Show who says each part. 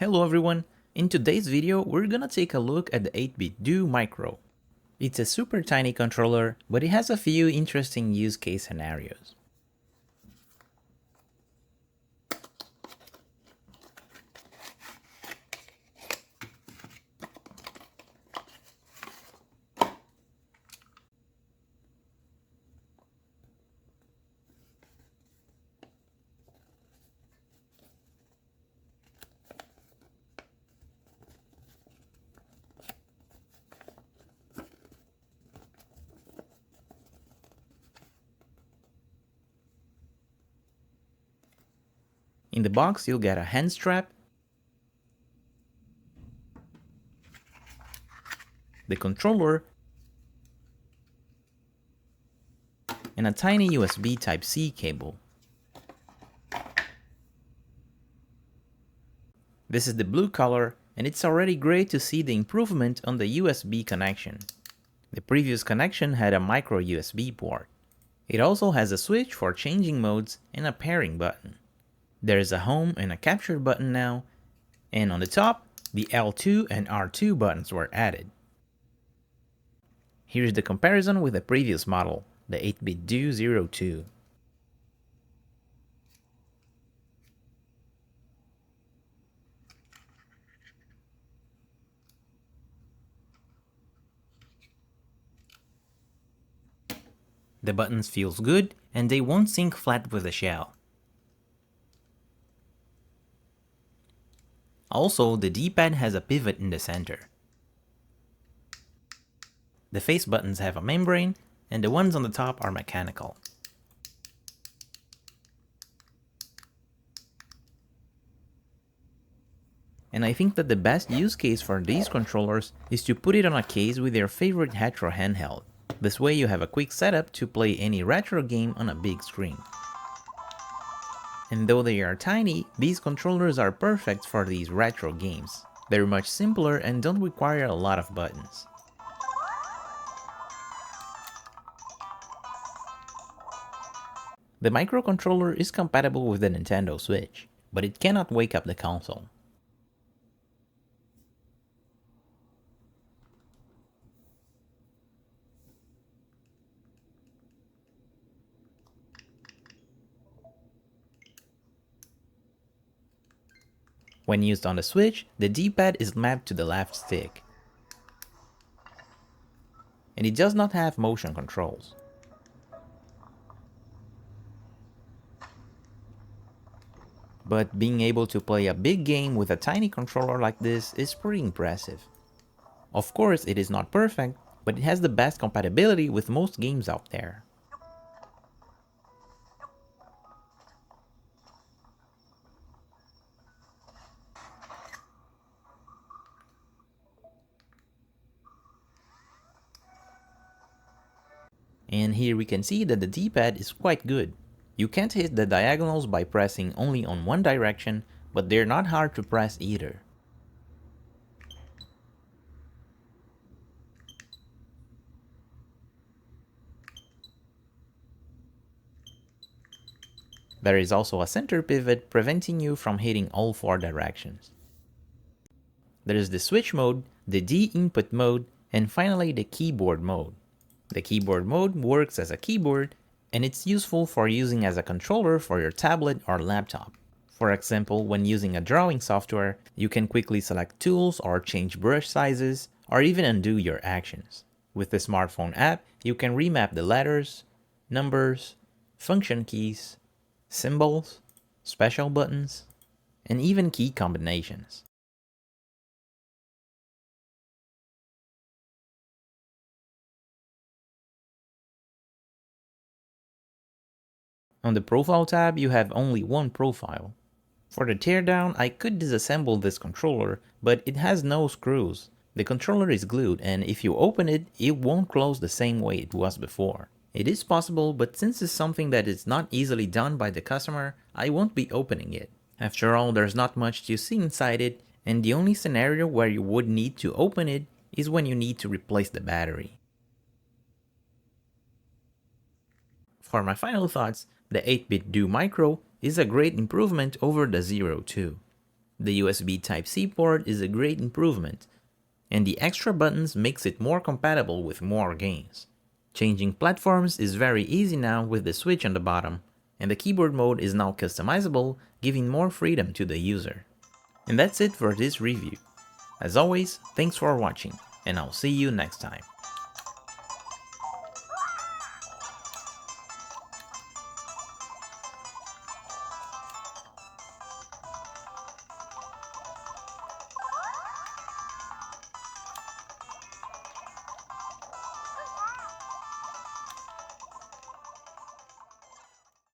Speaker 1: Hello everyone! In today's video, we're gonna take a look at the 8Bitdo Micro. It's a super tiny controller, but it has a few interesting use case scenarios. In the box, you'll get a hand strap, the controller, and a tiny USB Type-C cable. This is the blue color, and it's already great to see the improvement on the USB connection. The previous connection had a micro USB port. It also has a switch for changing modes and a pairing button. There is a home and a capture button now, and on the top, the L2 and R2 buttons were added. Here's the comparison with the previous model, the 8Bitdo 02. The buttons feels good and they won't sink flat with the shell. Also, the D-pad has a pivot in the center. The face buttons have a membrane, and the ones on the top are mechanical. And I think that the best use case for these controllers is to put it on a case with your favorite retro handheld. This way you have a quick setup to play any retro game on a big screen. And though they are tiny, these controllers are perfect for these retro games. They're much simpler and don't require a lot of buttons. The microcontroller is compatible with the Nintendo Switch, but it cannot wake up the console. When used on the Switch, the D-pad is mapped to the left stick, and it does not have motion controls. But being able to play a big game with a tiny controller like this is pretty impressive. Of course, it is not perfect, but it has the best compatibility with most games out there. And here we can see that the D-pad is quite good. You can't hit the diagonals by pressing only on one direction, but they're not hard to press either. There is also a center pivot preventing you from hitting all four directions. There is the switch mode, the D input mode, and finally the keyboard mode. The keyboard mode works as a keyboard, and it's useful for using as a controller for your tablet or laptop. For example, when using a drawing software, you can quickly select tools or change brush sizes, or even undo your actions. With the smartphone app, you can remap the letters, numbers, function keys, symbols, special buttons, and even key combinations. On the Profile tab, you have only one profile. For the teardown, I could disassemble this controller, but it has no screws. The controller is glued, and if you open it, it won't close the same way it was before. It is possible, but since it's something that is not easily done by the customer, I won't be opening it. After all, there's not much to see inside it, and the only scenario where you would need to open it is when you need to replace the battery. For my final thoughts, the 8Bitdo Micro is a great improvement over the 02. The USB Type-C port is a great improvement, and the extra buttons makes it more compatible with more games. Changing platforms is very easy now with the switch on the bottom, and the keyboard mode is now customizable, giving more freedom to the user. And that's it for this review. As always, thanks for watching, and I'll see you next time.